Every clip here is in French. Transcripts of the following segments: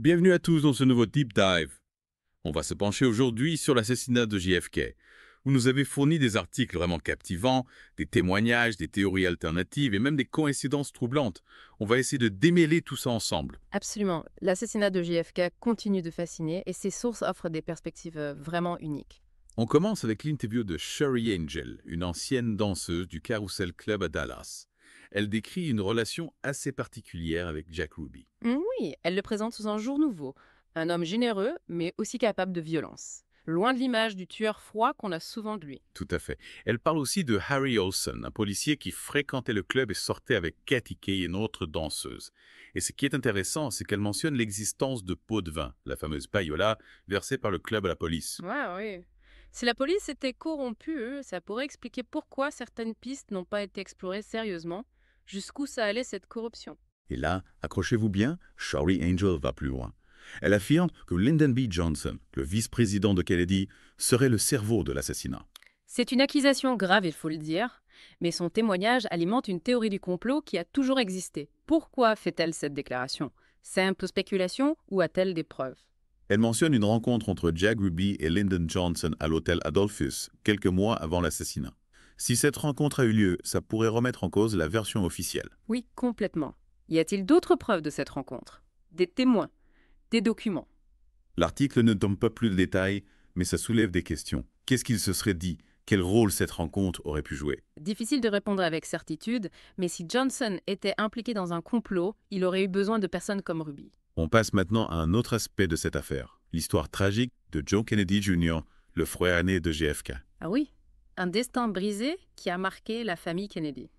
Bienvenue à tous dans ce nouveau Deep Dive. On va se pencher aujourd'hui sur l'assassinat de JFK. Vous nous avez fourni des articles vraiment captivants, des témoignages, des théories alternatives et même des coïncidences troublantes. On va essayer de démêler tout ça ensemble. Absolument. L'assassinat de JFK continue de fasciner et ses sources offrent des perspectives vraiment uniques. On commence avec l'interview de Sherry Angel, une ancienne danseuse du Carousel Club à Dallas. Elle décrit une relation assez particulière avec Jack Ruby. Oui, elle le présente sous un jour nouveau. Un homme généreux, mais aussi capable de violence. Loin de l'image du tueur froid qu'on a souvent de lui. Tout à fait. Elle parle aussi de Harry Olsen, un policier qui fréquentait le club et sortait avec Kathy Kay, une autre danseuse. Et ce qui est intéressant, c'est qu'elle mentionne l'existence de pots de vin, la fameuse payola, versée par le club à la police. Ouais, oui. Si la police était corrompue, ça pourrait expliquer pourquoi certaines pistes n'ont pas été explorées sérieusement, jusqu'où ça allait cette corruption. Et là, accrochez-vous bien, Sherry Angel va plus loin. Elle affirme que Lyndon B. Johnson, le vice-président de Kennedy, serait le cerveau de l'assassinat. C'est une accusation grave, il faut le dire, mais son témoignage alimente une théorie du complot qui a toujours existé. Pourquoi fait-elle cette déclaration? Simple spéculation ou a-t-elle des preuves? Elle mentionne une rencontre entre Jack Ruby et Lyndon Johnson à l'hôtel Adolphus, quelques mois avant l'assassinat. Si cette rencontre a eu lieu, ça pourrait remettre en cause la version officielle. Oui, complètement. Y a-t-il d'autres preuves de cette rencontre? Des témoins? Des documents? L'article ne donne pas plus de détails, mais ça soulève des questions. Qu'est-ce qu'il se serait dit? Quel rôle cette rencontre aurait pu jouer? Difficile de répondre avec certitude, mais si Johnson était impliqué dans un complot, il aurait eu besoin de personnes comme Ruby. On passe maintenant à un autre aspect de cette affaire, l'histoire tragique de Joe Kennedy Jr., le frère aîné de JFK. Ah oui, un destin brisé qui a marqué la famille Kennedy.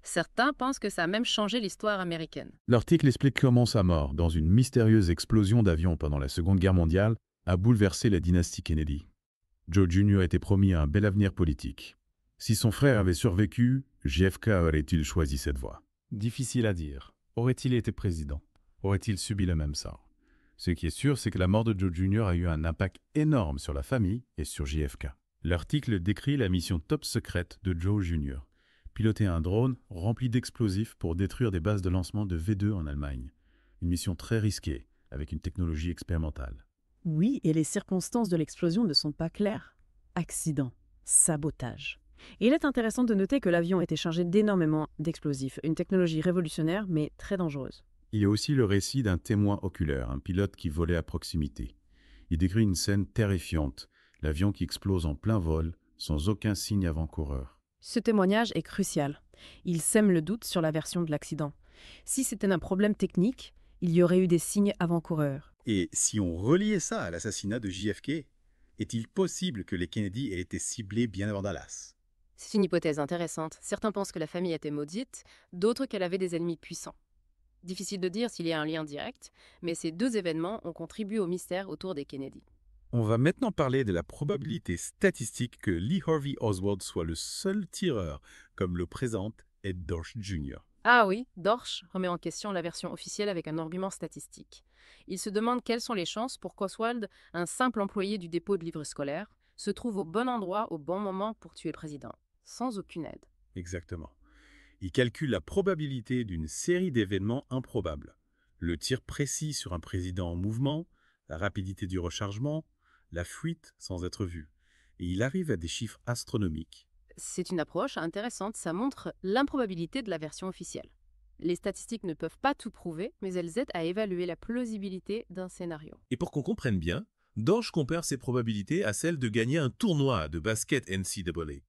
Certains pensent que ça a même changé l'histoire américaine. L'article explique comment sa mort, dans une mystérieuse explosion d'avion pendant la Seconde Guerre mondiale, a bouleversé la dynastie Kennedy. Joe Jr. était promis un bel avenir politique. Si son frère avait survécu, JFK aurait-il choisi cette voie? Difficile à dire. Aurait-il été président? Aurait-il subi le même sort? Ce qui est sûr, c'est que la mort de Joe Jr. a eu un impact énorme sur la famille et sur JFK. L'article décrit la mission top secrète de Joe Jr. Piloter un drone rempli d'explosifs pour détruire des bases de lancement de V2 en Allemagne. Une mission très risquée, avec une technologie expérimentale. Oui, et les circonstances de l'explosion ne sont pas claires. Accident, sabotage. Et il est intéressant de noter que l'avion était chargé d'énormément d'explosifs, une technologie révolutionnaire mais très dangereuse. Il y a aussi le récit d'un témoin oculaire, un pilote qui volait à proximité. Il décrit une scène terrifiante, l'avion qui explose en plein vol, sans aucun signe avant-coureur. Ce témoignage est crucial. Il sème le doute sur la version de l'accident. Si c'était un problème technique, il y aurait eu des signes avant-coureurs. Et si on reliait ça à l'assassinat de JFK, est-il possible que les Kennedy aient été ciblés bien avant Dallas? C'est une hypothèse intéressante. Certains pensent que la famille était maudite, d'autres qu'elle avait des ennemis puissants. Difficile de dire s'il y a un lien direct, mais ces deux événements ont contribué au mystère autour des Kennedy. On va maintenant parler de la probabilité statistique que Lee Harvey Oswald soit le seul tireur, comme le présente Ed Dorsch Jr. Ah oui, Dorsch remet en question la version officielle avec un argument statistique. Il se demande quelles sont les chances pour qu'Oswald, un simple employé du dépôt de livres scolaires, se trouve au bon endroit au bon moment pour tuer le président, sans aucune aide. Exactement. Il calcule la probabilité d'une série d'événements improbables. Le tir précis sur un président en mouvement, la rapidité du rechargement, la fuite sans être vu. Et il arrive à des chiffres astronomiques. C'est une approche intéressante, ça montre l'improbabilité de la version officielle. Les statistiques ne peuvent pas tout prouver, mais elles aident à évaluer la plausibilité d'un scénario. Et pour qu'on comprenne bien, Dorsch compare ses probabilités à celles de gagner un tournoi de basket NCAA.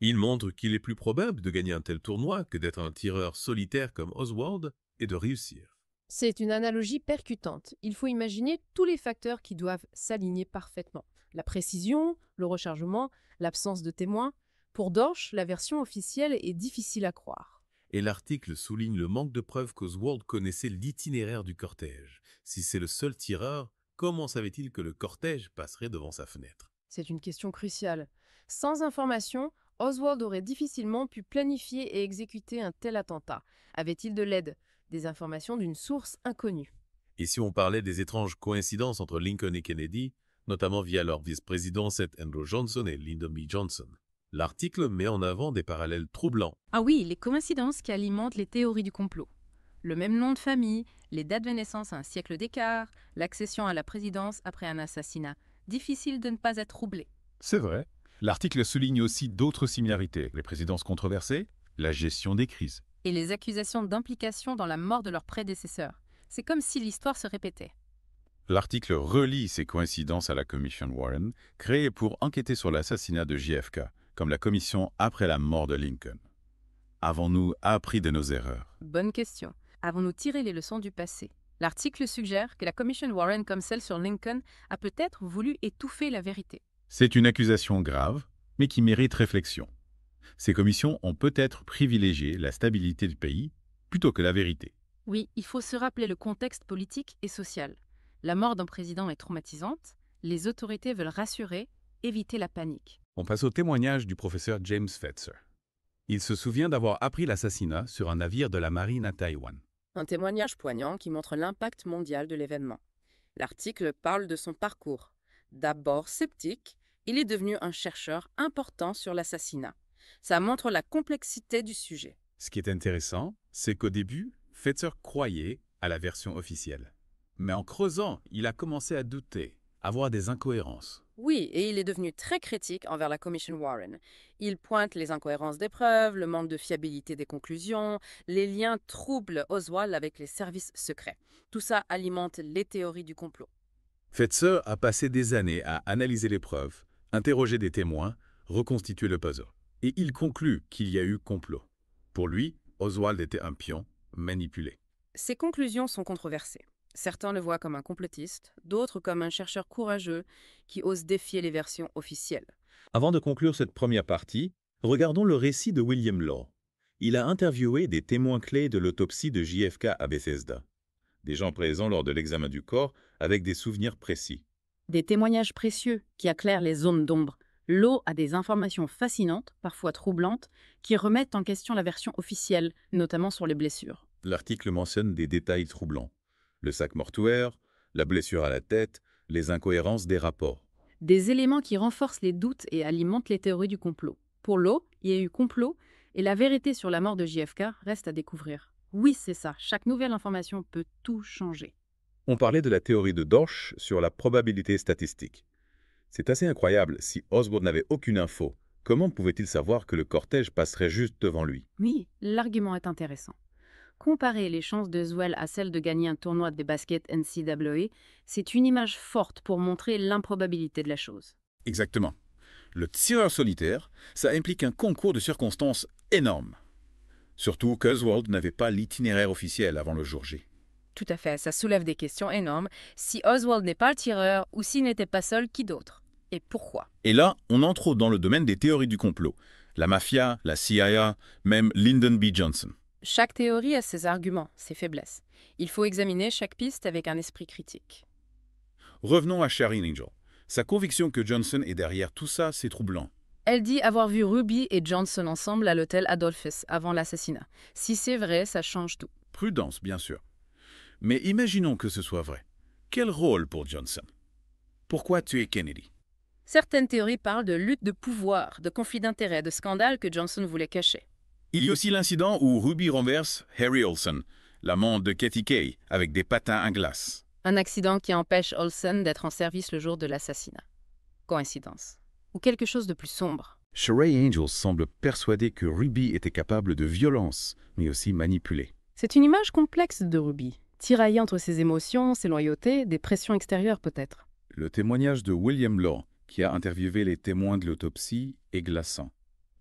Il montre qu'il est plus probable de gagner un tel tournoi que d'être un tireur solitaire comme Oswald et de réussir. C'est une analogie percutante. Il faut imaginer tous les facteurs qui doivent s'aligner parfaitement. La précision, le rechargement, l'absence de témoins. Pour Dorsch, la version officielle est difficile à croire. Et l'article souligne le manque de preuves qu'Oswald connaissait l'itinéraire du cortège. Si c'est le seul tireur, comment savait-il que le cortège passerait devant sa fenêtre? C'est une question cruciale. Sans information, Oswald aurait difficilement pu planifier et exécuter un tel attentat. Avait-il de l'aide? Des informations d'une source inconnue. Et si on parlait des étranges coïncidences entre Lincoln et Kennedy, notamment via leur vice-président Seth Andrew Johnson et Lyndon B. Johnson? L'article met en avant des parallèles troublants. Ah oui, les coïncidences qui alimentent les théories du complot. Le même nom de famille, les dates de naissance à un siècle d'écart, l'accession à la présidence après un assassinat. Difficile de ne pas être troublé. C'est vrai. L'article souligne aussi d'autres similarités. Les présidences controversées, la gestion des crises. Et les accusations d'implication dans la mort de leurs prédécesseurs. C'est comme si l'histoire se répétait. L'article relie ces coïncidences à la commission Warren, créée pour enquêter sur l'assassinat de JFK, comme la commission après la mort de Lincoln. Avons-nous appris de nos erreurs? Bonne question. Avons-nous tiré les leçons du passé? L'article suggère que la commission Warren, comme celle sur Lincoln, a peut-être voulu étouffer la vérité. C'est une accusation grave, mais qui mérite réflexion. Ces commissions ont peut-être privilégié la stabilité du pays plutôt que la vérité. Oui, il faut se rappeler le contexte politique et social. La mort d'un président est traumatisante, les autorités veulent rassurer, éviter la panique. On passe au témoignage du professeur James Fetzer. Il se souvient d'avoir appris l'assassinat sur un navire de la marine à Taïwan. Un témoignage poignant qui montre l'impact mondial de l'événement. L'article parle de son parcours. D'abord sceptique, il est devenu un chercheur important sur l'assassinat. Ça montre la complexité du sujet. Ce qui est intéressant, c'est qu'au début, Fetzer croyait à la version officielle. Mais en creusant, il a commencé à douter, à voir des incohérences. Oui, et il est devenu très critique envers la commission Warren. Il pointe les incohérences des preuves, le manque de fiabilité des conclusions, les liens troubles Oswald avec les services secrets. Tout ça alimente les théories du complot. Fetzer a passé des années à analyser les preuves, interroger des témoins, reconstituer le puzzle. Et il conclut qu'il y a eu complot. Pour lui, Oswald était un pion, manipulé. Ces conclusions sont controversées. Certains le voient comme un complotiste, d'autres comme un chercheur courageux qui ose défier les versions officielles. Avant de conclure cette première partie, regardons le récit de William Law. Il a interviewé des témoins clés de l'autopsie de JFK à Bethesda. Des gens présents lors de l'examen du corps avec des souvenirs précis. Des témoignages précieux qui éclairent les zones d'ombre. Law a des informations fascinantes, parfois troublantes, qui remettent en question la version officielle, notamment sur les blessures. L'article mentionne des détails troublants. Le sac mortuaire, la blessure à la tête, les incohérences des rapports. Des éléments qui renforcent les doutes et alimentent les théories du complot. Pour Law, il y a eu complot, et la vérité sur la mort de JFK reste à découvrir. Oui, c'est ça, chaque nouvelle information peut tout changer. On parlait de la théorie de Dorsch sur la probabilité statistique. C'est assez incroyable, si Oswald n'avait aucune info, comment pouvait-il savoir que le cortège passerait juste devant lui? Oui, l'argument est intéressant. Comparer les chances de Oswald à celles de gagner un tournoi de basket NCAA, c'est une image forte pour montrer l'improbabilité de la chose. Exactement. Le tireur solitaire, ça implique un concours de circonstances énorme. Surtout qu'Oswald n'avait pas l'itinéraire officiel avant le jour J. Tout à fait, ça soulève des questions énormes. Si Oswald n'est pas le tireur ou s'il n'était pas seul, qui d'autre? Et pourquoi? Et là, on entre dans le domaine des théories du complot. La mafia, la CIA, même Lyndon B. Johnson. Chaque théorie a ses arguments, ses faiblesses. Il faut examiner chaque piste avec un esprit critique. Revenons à Charlene Angel. Sa conviction que Johnson est derrière tout ça, c'est troublant. Elle dit avoir vu Ruby et Johnson ensemble à l'hôtel Adolphus avant l'assassinat. Si c'est vrai, ça change tout. Prudence, bien sûr. Mais imaginons que ce soit vrai. Quel rôle pour Johnson? Pourquoi tuer Kennedy? Certaines théories parlent de lutte de pouvoir, de conflit d'intérêts, de scandales que Johnson voulait cacher. Il y a aussi l'incident où Ruby renverse Harry Olsen, l'amant de Katie Kay, avec des patins à glace. Un accident qui empêche Olsen d'être en service le jour de l'assassinat. Coïncidence. Ou quelque chose de plus sombre. Sheree Angel semble persuadée que Ruby était capable de violence, mais aussi manipulée. C'est une image complexe de Ruby, tiraillée entre ses émotions, ses loyautés, des pressions extérieures peut-être. Le témoignage de William Law, qui a interviewé les témoins de l'autopsie, est glaçant.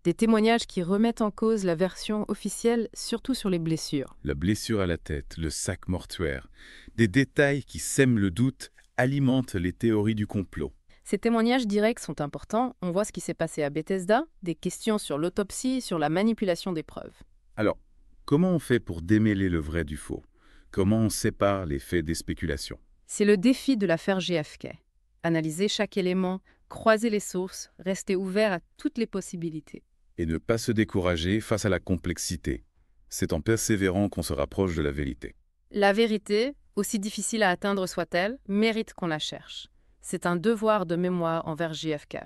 Des témoignages qui remettent en cause la version officielle, surtout sur les blessures. La blessure à la tête, le sac mortuaire, des détails qui sèment le doute, alimentent les théories du complot. Ces témoignages directs sont importants. On voit ce qui s'est passé à Bethesda, des questions sur l'autopsie, sur la manipulation des preuves. Alors, comment on fait pour démêler le vrai du faux? Comment on sépare les faits des spéculations? C'est le défi de l'affaire JFK. Analyser chaque élément, croiser les sources, rester ouvert à toutes les possibilités. Et ne pas se décourager face à la complexité. C'est en persévérant qu'on se rapproche de la vérité. La vérité, aussi difficile à atteindre soit-elle, mérite qu'on la cherche. C'est un devoir de mémoire envers JFK,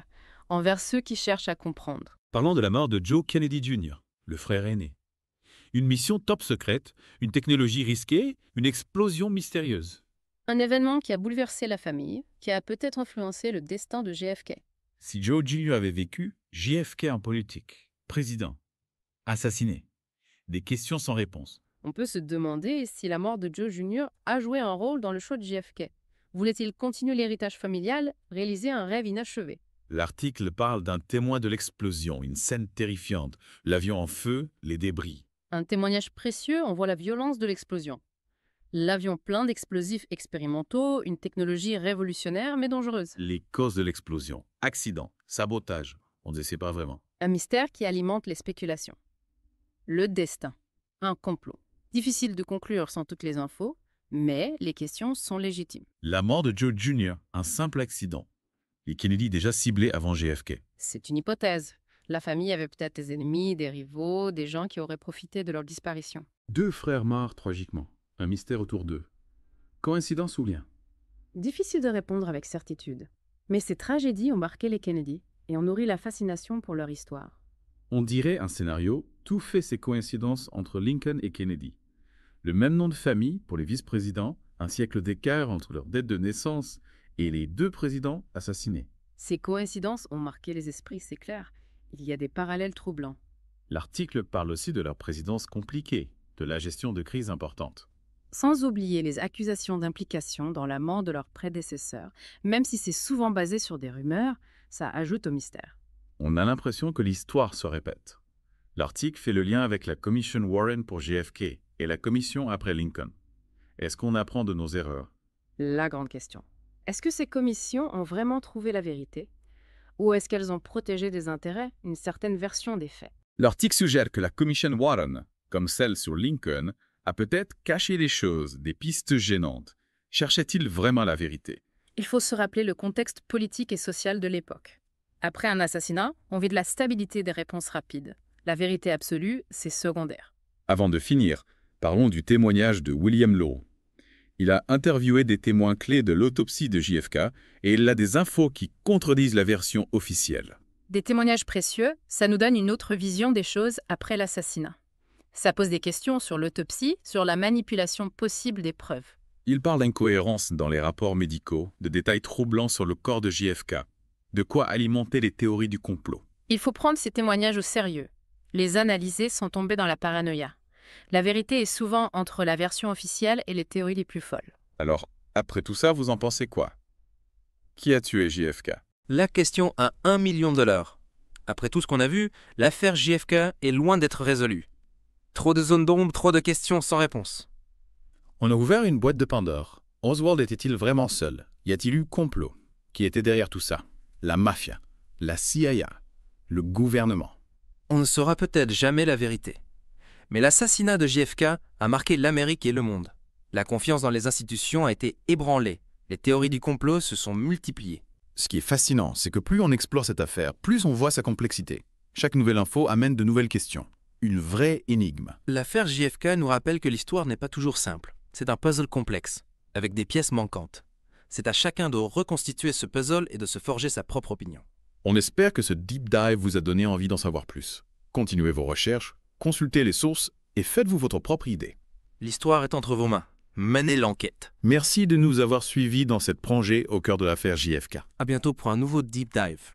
envers ceux qui cherchent à comprendre. Parlons de la mort de Joe Kennedy Jr., le frère aîné. Une mission top secrète, une technologie risquée, une explosion mystérieuse. Un événement qui a bouleversé la famille, qui a peut-être influencé le destin de JFK. Si Joe Jr. avait vécu, JFK en politique, président, assassiné. Des questions sans réponse. On peut se demander si la mort de Joe Jr. a joué un rôle dans le choix de JFK. Voulait-il continuer l'héritage familial, réaliser un rêve inachevé? L'article parle d'un témoin de l'explosion, une scène terrifiante, l'avion en feu, les débris. Un témoignage précieux, on voit la violence de l'explosion. L'avion plein d'explosifs expérimentaux, une technologie révolutionnaire mais dangereuse. Les causes de l'explosion, accident, sabotage, on ne sait pas vraiment. Un mystère qui alimente les spéculations. Le destin. Un complot. Difficile de conclure sans toutes les infos, mais les questions sont légitimes. La mort de Joe Jr., un simple accident. Les Kennedy déjà ciblés avant JFK. C'est une hypothèse. La famille avait peut-être des ennemis, des rivaux, des gens qui auraient profité de leur disparition. 2 frères morts tragiquement. Un mystère autour d'eux. Coïncidence ou lien? Difficile de répondre avec certitude. Mais ces tragédies ont marqué les Kennedy et ont nourri la fascination pour leur histoire. On dirait un scénario, tout fait ces coïncidences entre Lincoln et Kennedy. Le même nom de famille pour les vice-présidents, un siècle d'écart entre leur date de naissance et les 2 présidents assassinés. Ces coïncidences ont marqué les esprits, c'est clair. Il y a des parallèles troublants. L'article parle aussi de leur présidence compliquée, de la gestion de crises importantes. Sans oublier les accusations d'implication dans la mort de leurs prédécesseurs, même si c'est souvent basé sur des rumeurs, ça ajoute au mystère. On a l'impression que l'histoire se répète. L'article fait le lien avec la commission Warren pour JFK et la commission après Lincoln. Est-ce qu'on apprend de nos erreurs? La grande question. Est-ce que ces commissions ont vraiment trouvé la vérité? Ou est-ce qu'elles ont protégé des intérêts, une certaine version des faits? L'article suggère que la commission Warren, comme celle sur Lincoln, a peut-être caché des choses, des pistes gênantes. Cherchait-il vraiment la vérité? Il faut se rappeler le contexte politique et social de l'époque. Après un assassinat, on vit de la stabilité des réponses rapides. La vérité absolue, c'est secondaire. Avant de finir, parlons du témoignage de William Lowe. Il a interviewé des témoins clés de l'autopsie de JFK et il a des infos qui contredisent la version officielle. Des témoignages précieux, ça nous donne une autre vision des choses après l'assassinat. Ça pose des questions sur l'autopsie, sur la manipulation possible des preuves. Il parle d'incohérences dans les rapports médicaux, de détails troublants sur le corps de JFK, de quoi alimenter les théories du complot. Il faut prendre ces témoignages au sérieux. Les analyser sans tomber dans la paranoïa. La vérité est souvent entre la version officielle et les théories les plus folles. Alors, après tout ça, vous en pensez quoi? Qui a tué JFK? La question à $1 million. Après tout ce qu'on a vu, l'affaire JFK est loin d'être résolue. Trop de zones d'ombre, trop de questions sans réponse. On a ouvert une boîte de Pandore. Oswald était-il vraiment seul? Y a-t-il eu complot? Qui était derrière tout ça? La mafia, la CIA, le gouvernement. On ne saura peut-être jamais la vérité. Mais l'assassinat de JFK a marqué l'Amérique et le monde. La confiance dans les institutions a été ébranlée. Les théories du complot se sont multipliées. Ce qui est fascinant, c'est que plus on explore cette affaire, plus on voit sa complexité. Chaque nouvelle info amène de nouvelles questions. Une vraie énigme. L'affaire JFK nous rappelle que l'histoire n'est pas toujours simple. C'est un puzzle complexe, avec des pièces manquantes. C'est à chacun de reconstituer ce puzzle et de se forger sa propre opinion. On espère que ce deep dive vous a donné envie d'en savoir plus. Continuez vos recherches, consultez les sources et faites-vous votre propre idée. L'histoire est entre vos mains. Menez l'enquête. Merci de nous avoir suivis dans cette plongée au cœur de l'affaire JFK. À bientôt pour un nouveau deep dive.